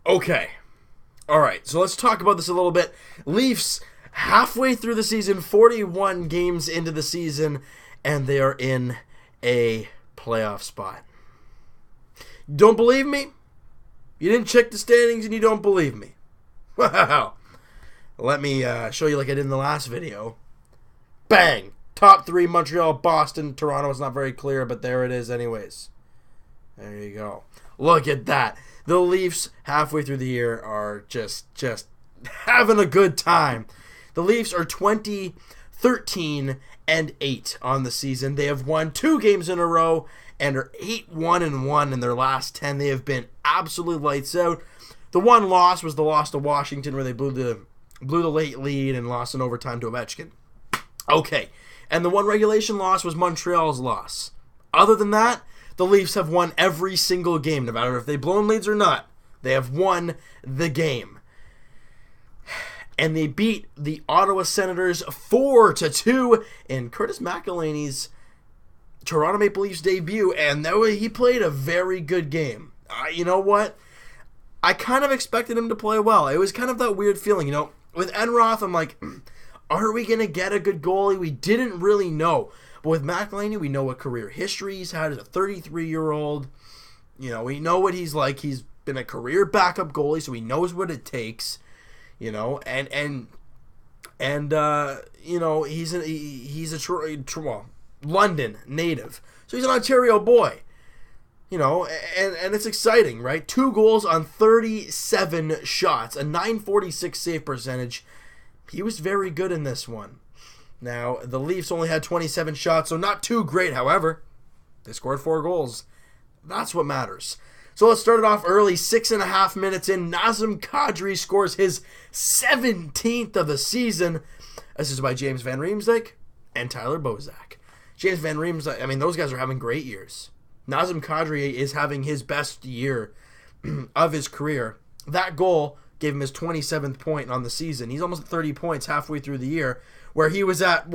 Okay. All right, so let's talk about this a little bit. Leafs, halfway through the season, 41 games into the season, and they are in a playoff spot. Don't believe me? You didn't check the standings and you don't believe me. Wow. Let me show you like I did in the last video. Bang! Top 3, Montreal, Boston, Toronto. It's not very clear, but there it is anyways. There you go. Look at that. The Leafs, halfway through the year, are just having a good time. The Leafs are 20-13-8 on the season. They have won 2 games in a row and are 8-1-1 in their last 10. They have been absolutely lights out. The one loss was the loss to Washington, where they blew the late lead and lost in overtime to Ovechkin. Okay, and the one regulation loss was Montreal's loss. Other than that, the Leafs have won every single game, no matter if they've blown leads or not. They have won the game. And they beat the Ottawa Senators 4-2 in Curtis McElhinney's Toronto Maple Leafs debut, and he played a very good game. You know what? I kind of expected him to play well. It was kind of that weird feeling, you know. With Enroth, I'm like, are we going to get a good goalie? We didn't really know. But with McElhinney, we know what career history he's had as a 33-year-old. You know, we know what he's like. He's been a career backup goalie, so he knows what it takes. You know, and you know, he's a London native, so he's an Ontario boy. You know, and it's exciting, right? 2 goals on 37 shots, a .946 save percentage. He was very good in this one. Now, the Leafs only had 27 shots, so not too great. However, they scored 4 goals. That's what matters. So let's start it off early. 6.5 minutes in, Nazem Kadri scores his 17th of the season. Assisted by James Van Riemsdyk and Tyler Bozak. James Van Riemsdyk, I mean, those guys are having great years. Nazem Kadri is having his best year of his career. That goal gave him his 27th point on the season. He's almost at 30 points halfway through the year, where he was at,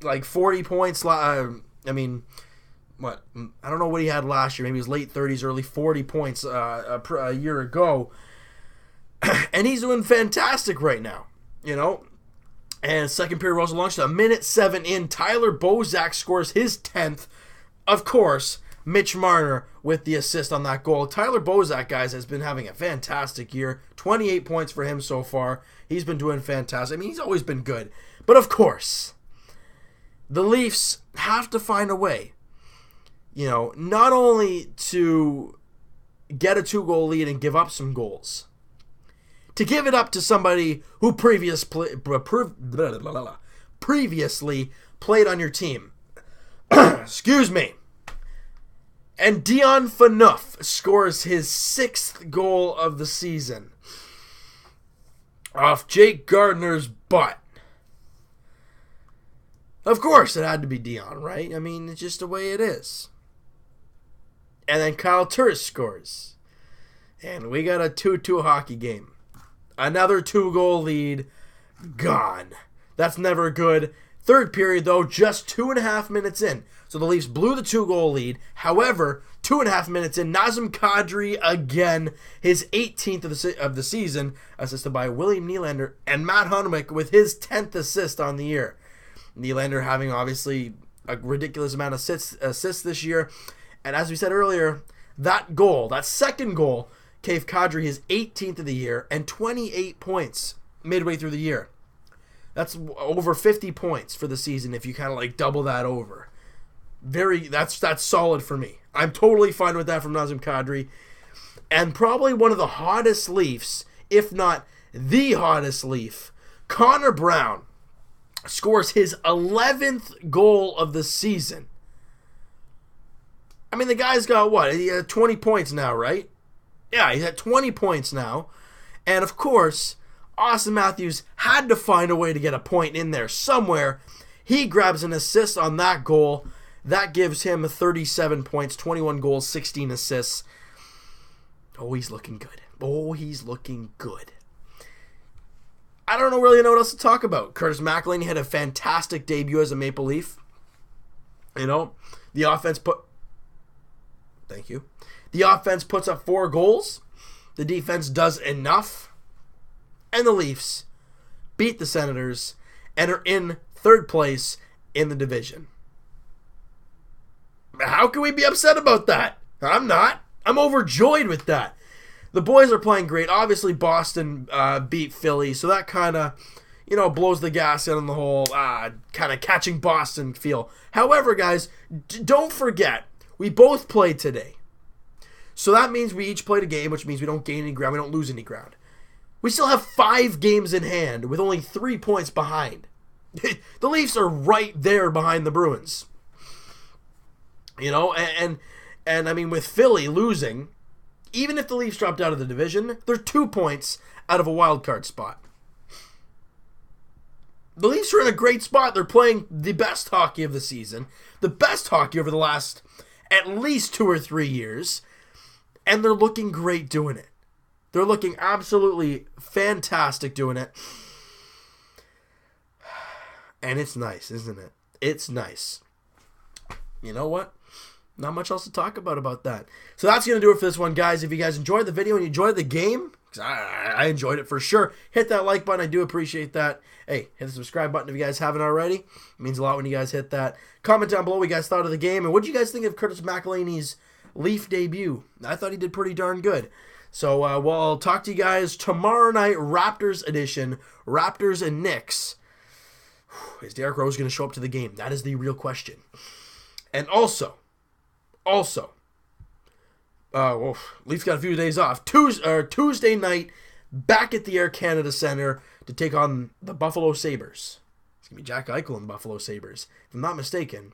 like 40 points? I don't know what he had last year. Maybe his late 30s, early 40 points a year ago. And he's doing fantastic right now, you know. And second period rolls along, so 1:07 in, Tyler Bozak scores his 10th. Of course, Mitch Marner with the assist on that goal. Tyler Bozak, guys, has been having a fantastic year. 28 points for him so far. He's been doing fantastic. I mean, he's always been good. But of course, the Leafs have to find a way, you know, not only to get a 2-goal lead and give up some goals, to give it up to somebody who previously played on your team. Excuse me. And Dion Phaneuf scores his 6th goal of the season off Jake Gardner's butt. Of course, it had to be Dion, right? I mean, it's just the way it is. And then Kyle Turris scores. And we got a 2-2 hockey game. Another 2-goal lead. Gone. That's never good. Third period, though, just 2.5 minutes in. So the Leafs blew the 2-goal lead. However, 2.5 minutes in, Nazem Kadri again, his 18th of the season, assisted by William Nylander and Matt Hunwick with his 10th assist on the year. Nylander having, obviously, a ridiculous amount of assists this year. And as we said earlier, that goal, that second goal, gave Kadri his 18th of the year and 28 points midway through the year. That's over 50 points for the season if you kind of like double that over. That's solid for me. I'm totally fine with that from Nazem Kadri. And probably one of the hottest Leafs, if not the hottest Leaf, Connor Brown scores his 11th goal of the season. I mean, the guy's got what? He had 20 points now, right? Yeah, he's at 20 points now. And of course, Austin Matthews had to find a way to get a point in there somewhere. He grabs an assist on that goal. That gives him 37 points, 21 goals, 16 assists. Oh, he's looking good. Oh, he's looking good. I don't really know what else to talk about. Curtis McElhinney had a fantastic debut as a Maple Leaf. You know, the offense puts up 4 goals. the defense does enough, and the Leafs beat the Senators and are in third place in the division. How can we be upset about that? I'm not. I'm overjoyed with that. The boys are playing great. Obviously, Boston beat Philly, so that kind of, blows the gas in on the whole kind of catching Boston feel. However, guys, don't forget, we both played today. So that means we each played a game, which means we don't gain any ground, we don't lose any ground. We still have 5 games in hand with only 3 points behind. The Leafs are right there behind the Bruins. And I mean, with Philly losing, even if the Leafs dropped out of the division, they're 2 points out of a wild card spot. The Leafs are in a great spot. They're playing the best hockey of the season, the best hockey over the last at least 2 or 3 years, and they're looking great doing it. They're looking absolutely fantastic doing it. And it's nice, isn't it? It's nice. You know what? Not much else to talk about that. So that's going to do it for this one, guys. If you guys enjoyed the video and you enjoyed the game, because I enjoyed it for sure, hit that like button. I do appreciate that. Hey, hit the subscribe button if you guys haven't already. It means a lot when you guys hit that. Comment down below what you guys thought of the game, and what did you guys think of Curtis McElhinney's Leaf debut? I thought he did pretty darn good. So, I'll talk to you guys tomorrow night, Raptors edition, Raptors and Knicks. Is Derrick Rose going to show up to the game? That is the real question. And also, Leafs got a few days off. Tuesday night, back at the Air Canada Centre to take on the Buffalo Sabres. It's going to be Jack Eichel and Buffalo Sabres. If I'm not mistaken,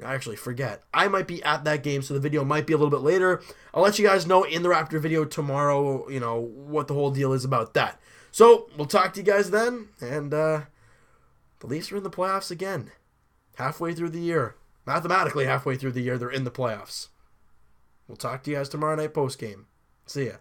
I actually forget. I might be at that game, so the video might be a little bit later. I'll let you guys know in the Raptor video tomorrow, what the whole deal is about that. So, we'll talk to you guys then, and the Leafs are in the playoffs again. Halfway through the year. Mathematically halfway through the year, they're in the playoffs. We'll talk to you guys tomorrow night post-game. See ya.